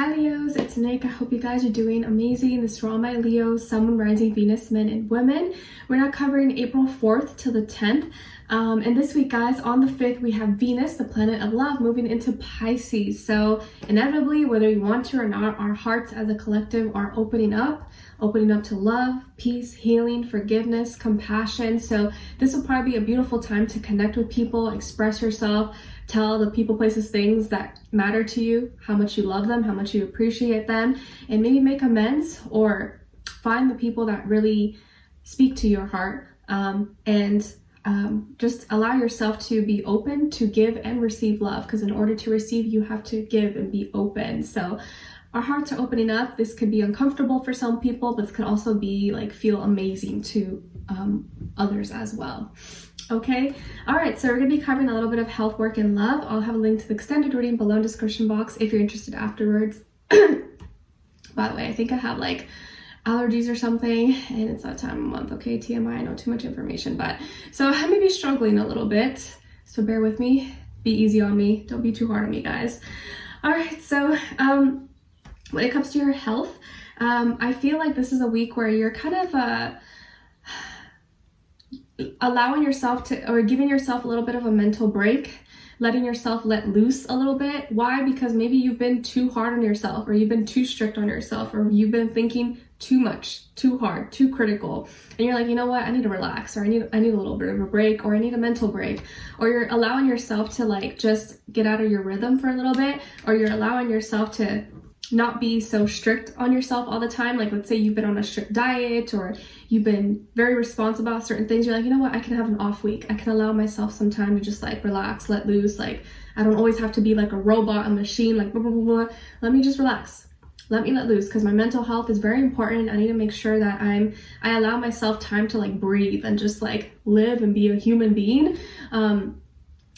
Hi Leos, it's Nick. I hope you guys are doing amazing. This is for all my Leos, Sun, Moon, Rising, Venus, men, and women. We're now covering April 4th till the 10th. And this week, guys, on the 5th, we have Venus, the planet of love, moving into Pisces. So inevitably, whether you want to or not, our hearts as a collective are opening up to love, peace, healing, forgiveness, compassion. So this will probably be a beautiful time to connect with people, express yourself, tell the people, places, things that matter to you, how much you love them, how much you appreciate them, and maybe make amends or find the people that really speak to your heart, and just allow yourself to be open to give and receive love, because in order to receive, you have to give and be open. So our hearts are opening up. This could be uncomfortable for some people, but this could also be like feel amazing to others as well. Okay, all right, so we're gonna be covering a little bit of health, work, and love. I'll have a link to the extended reading below in the description box if you're interested afterwards. By the way, I think I have like allergies or something, and it's that time of month. Okay, TMI, I know too much information, but so I may be struggling a little bit, so bear with me. Be easy on me. Don't be too hard on me, guys. All right, so when it comes to your health, I feel like this is a week where you're kind of allowing yourself to, or giving yourself a little bit of a mental break, letting yourself let loose a little bit. Why? Because maybe you've been too hard on yourself, or you've been too strict on yourself, or you've been thinking too much, too hard, too critical, and you're like, you know what, I need to relax, or I need a little bit of a break, or I need a mental break. Or you're allowing yourself to like just get out of your rhythm for a little bit, or you're allowing yourself to not be so strict on yourself all the time. Like, let's say you've been on a strict diet, or you've been very responsible about certain things. You're like, you know what, I can have an off week. I can allow myself some time to just like relax, let loose. Like, I don't always have to be like a robot, a machine, like blah, blah, blah, blah. Let me just relax. Let me let loose, because my mental health is very important. I need to make sure that I allow myself time to like breathe and just like live and be a human being.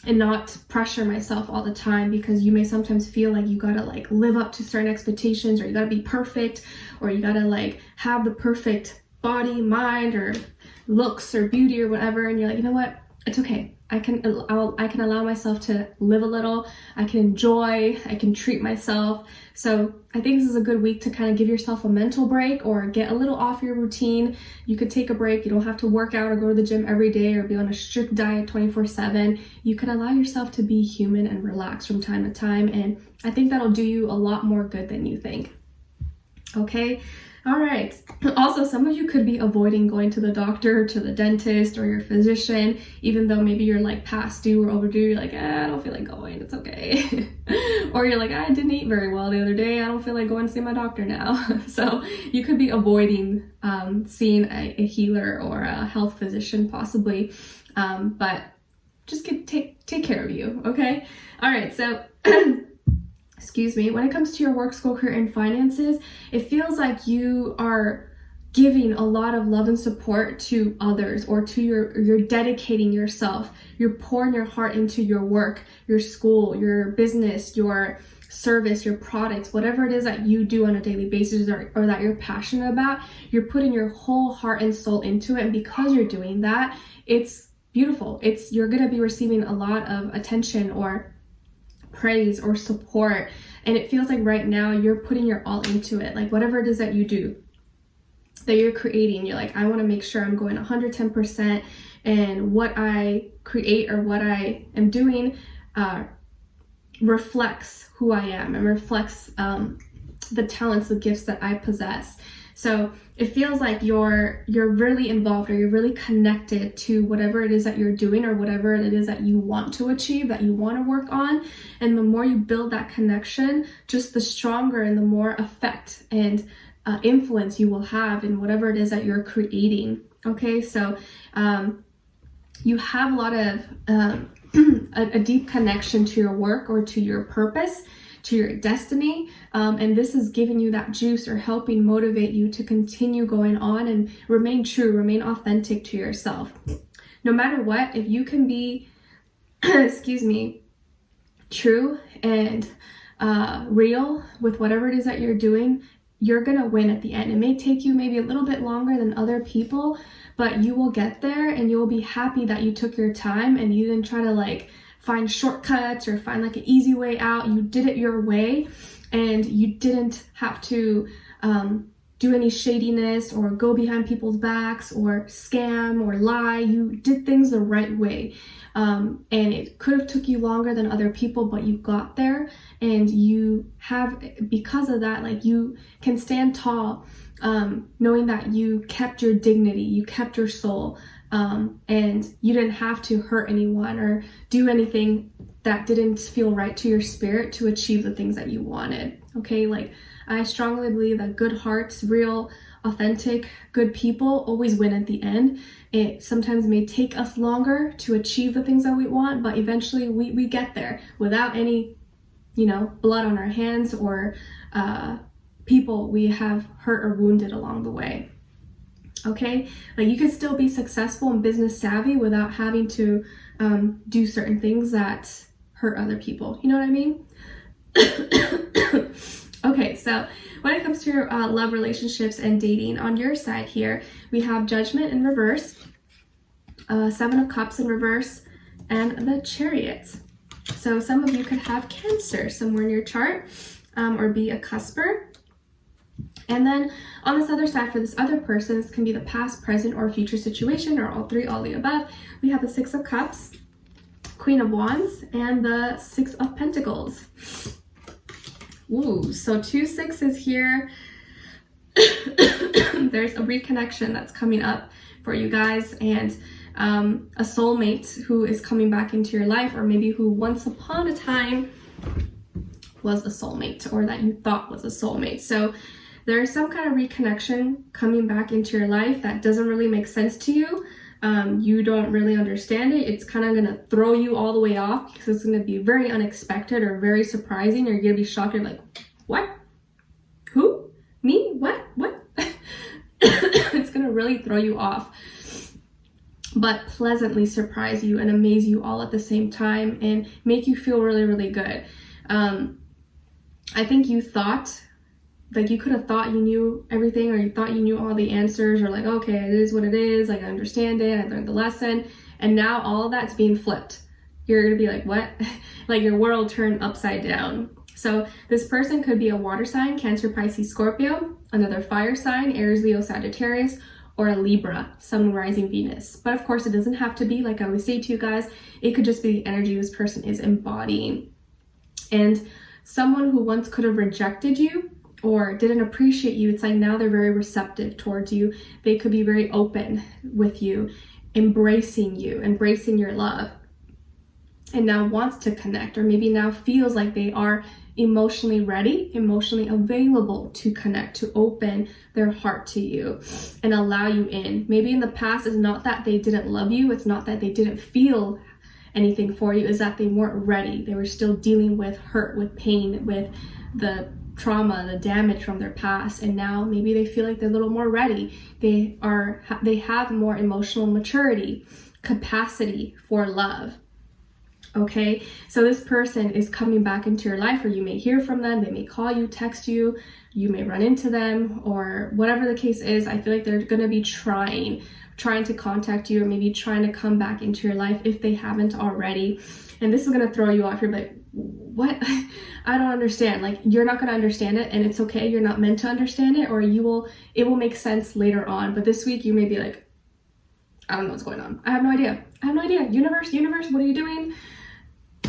And not pressure myself all the time, because you may sometimes feel like you gotta like live up to certain expectations, or you gotta be perfect, or you gotta like have the perfect body, mind, or looks or beauty or whatever. And you're like, you know what? It's okay. I can allow myself to live a little. I can enjoy. I can treat myself. So I think this is a good week to kind of give yourself a mental break, or get a little off your routine. You could take a break. You don't have to work out or go to the gym every day, or be on a strict diet 24/7. You can allow yourself to be human and relax from time to time. And I think that'll do you a lot more good than you think. Okay. All right. Also, some of you could be avoiding going to the doctor, to the dentist, or your physician, even though maybe you're like past due or overdue. You're like, I don't feel like going. It's okay. Or you're like, I didn't eat very well the other day. I don't feel like going to see my doctor now. So you could be avoiding seeing a healer or a health physician possibly. But just take care of you. Okay. All right. So excuse me, when it comes to your work, school, career, and finances, it feels like you are giving a lot of love and support to others, or to you're dedicating yourself. You're pouring your heart into your work, your school, your business, your service, your products, whatever it is that you do on a daily basis, or that you're passionate about. You're putting your whole heart and soul into it. And because you're doing that, it's beautiful. You're going to be receiving a lot of attention or praise or support, and it feels like right now you're putting your all into it. Like, whatever it is that you do, that you're creating, you're like, I want to make sure I'm going 110%, and what I create or what I am doing reflects who I am, and reflects the talents, the gifts that I possess. So it feels like you're really involved, or you're really connected to whatever it is that you're doing, or whatever it is that you want to achieve, that you want to work on. And the more you build that connection, just the stronger and the more effect and influence you will have in whatever it is that you're creating. Okay, so you have a lot of a deep connection to your work, or to your purpose, to your destiny, and this is giving you that juice, or helping motivate you to continue going on and remain true, remain authentic to yourself. No matter what, if you can be excuse me, true and real with whatever it is that you're doing, you're gonna win at the end. It may take you maybe a little bit longer than other people, but you will get there, and you will be happy that you took your time and you didn't try to like find shortcuts or find like an easy way out. You did it your way, and you didn't have to do any shadiness or go behind people's backs or scam or lie. You did things the right way. And it could have took you longer than other people, but you got there, and you have, because of that, like, you can stand tall, knowing that you kept your dignity, you kept your soul, and you didn't have to hurt anyone or do anything that didn't feel right to your spirit to achieve the things that you wanted. Okay, like, I strongly believe that good hearts, real, authentic, good people always win at the end. It sometimes may take us longer to achieve the things that we want, but eventually we get there without any, blood on our hands or people we have hurt or wounded along the way. Okay, like, you can still be successful and business savvy without having to do certain things that hurt other people. You know what I mean? Okay, so when it comes to your love, relationships, and dating, on your side here, we have Judgment in reverse, Seven of Cups in reverse, and the Chariot. So some of you could have Cancer somewhere in your chart, or be a cusper. And then on this other side, for this other person, this can be the past, present, or future situation, or all three, all the above. We have the Six of Cups, Queen of Wands, and the Six of Pentacles. Ooh, so 2 6s here. There's a reconnection that's coming up for you guys, and a soulmate who is coming back into your life, or maybe who once upon a time was a soulmate, or that you thought was a soulmate. So there's some kind of reconnection coming back into your life that doesn't really make sense to you. You don't really understand it. It's kind of going to throw you all the way off, because it's going to be very unexpected or very surprising. You're going to be shocked. You're like, what? Who? Me? What? It's going to really throw you off, but pleasantly surprise you and amaze you all at the same time and make you feel really, really good. I think you thought, like, you could have thought you knew everything, or you thought you knew all the answers, or like, okay, it is what it is, like, I understand it, I learned the lesson, and now all of that's being flipped. You're gonna be like, what? Like, your world turned upside down. So this person could be a water sign, Cancer, Pisces, Scorpio, another fire sign, Aries, Leo, Sagittarius, or a Libra, Sun, Rising, Venus. But of course, it doesn't have to be, like I always say to you guys, it could just be the energy this person is embodying. And someone who once could have rejected you or didn't appreciate you, it's like now they're very receptive towards you. They could be very open with you, embracing your love, and now wants to connect, or maybe now feels like they are emotionally ready, emotionally available to connect, to open their heart to you and allow you in. Maybe in the past, it's not that they didn't love you, it's not that they didn't feel anything for you, is that they weren't ready. They were still dealing with hurt, with pain, with the trauma, the damage from their past, and now maybe they feel like they're a little more ready. They have more emotional maturity, capacity for love. Okay, so this person is coming back into your life, or you may hear from them, they may call you, text you, you may run into them, or whatever the case is. I feel like they're going to be trying to contact you, or maybe trying to come back into your life if they haven't already. And this is going to throw you off. You're like, what? I don't understand. Like, you're not going to understand it, and it's okay. You're not meant to understand it, or it will make sense later on. But this week you may be like, I don't know what's going on. I have no idea. Universe, what are you doing?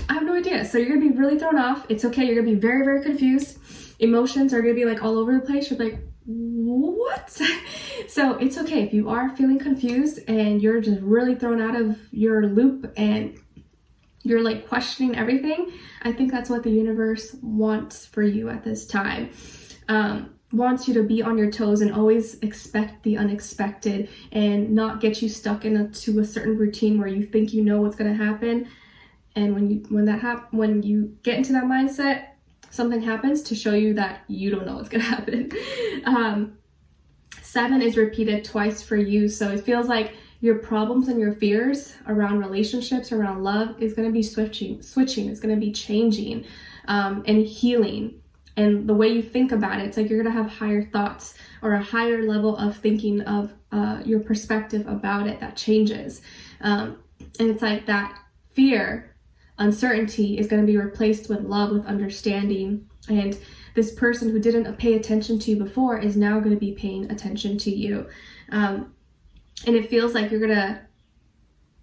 I have no idea. So you're going to be really thrown off. It's okay. You're going to be very, very confused. Emotions are going to be like all over the place. You're like, what? So it's okay if you are feeling confused and you're just really thrown out of your loop and you're like questioning everything. I think that's what the universe wants for you at this time. Wants you to be on your toes and always expect the unexpected, and not get you stuck into a certain routine where you think you know what's going to happen. And when you get into that mindset, something happens to show you that you don't know what's going to happen. 7 is repeated twice for you. So it feels like your problems and your fears around relationships, around love, is going to be switching. It's going to be changing and healing. And the way you think about it, it's like you're going to have higher thoughts, or a higher level of thinking of your perspective about it that changes. And it's like that fear, uncertainty is going to be replaced with love, with understanding. And this person who didn't pay attention to you before is now going to be paying attention to you. And it feels like you're going to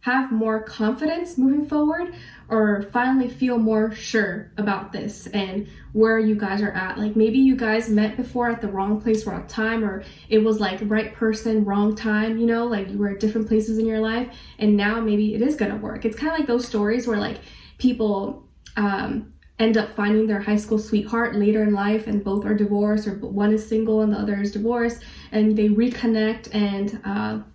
have more confidence moving forward, or finally feel more sure about this and where you guys are at. Like maybe you guys met before at the wrong place, wrong time, or it was like right person, wrong time, you know, like you were at different places in your life, and now maybe it is gonna work. It's kind of like those stories where like people end up finding their high school sweetheart later in life, and both are divorced, or one is single and the other is divorced, and they reconnect and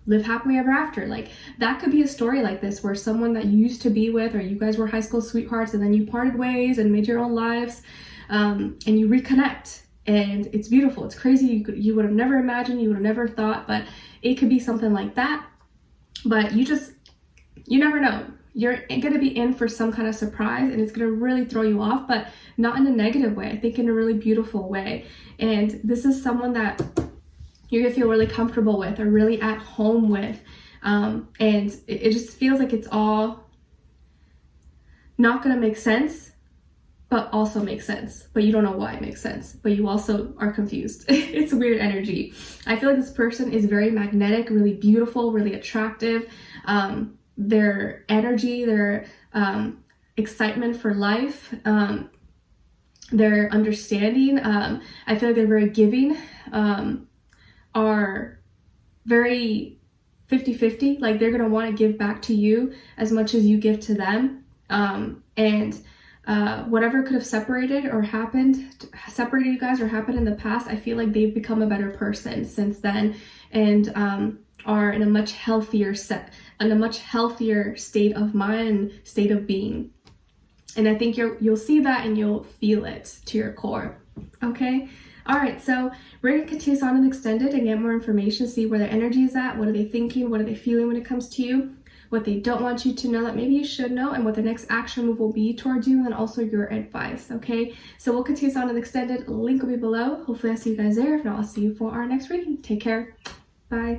live happily ever after. Like that could be a story like this, where someone that you used to be with, or you guys were high school sweethearts, and then you parted ways and made your own lives, and you reconnect, and it's beautiful. It's crazy. You would have never imagined, you would have never thought, but it could be something like that. But you never know. You're going to be in for some kind of surprise, and it's going to really throw you off, but not in a negative way. I think in a really beautiful way. And this is someone that you're going to feel really comfortable with, or really at home with. And it just feels like it's all not going to make sense, but also makes sense. But you don't know why it makes sense, but you also are confused. It's weird energy. I feel like this person is very magnetic, really beautiful, really attractive. Their energy, their excitement for life, their understanding, I feel like they're very giving, are very 50-50, like they're gonna want to give back to you as much as you give to them, and whatever could have separated you guys, or happened in the past, I feel like they've become a better person since then, and are in a much healthier state of mind, state of being. And I think you'll see that, and you'll feel it to your core. Okay. All right. So we're going to continue on and extend it and get more information, see where their energy is at. What are they thinking? What are they feeling when it comes to you? What they don't want you to know that maybe you should know, and what the next action move will be towards you, and then also your advice. Okay. So we'll continue on and extend it. Link will be below. Hopefully I'll see you guys there. If not, I'll see you for our next reading. Take care. Bye.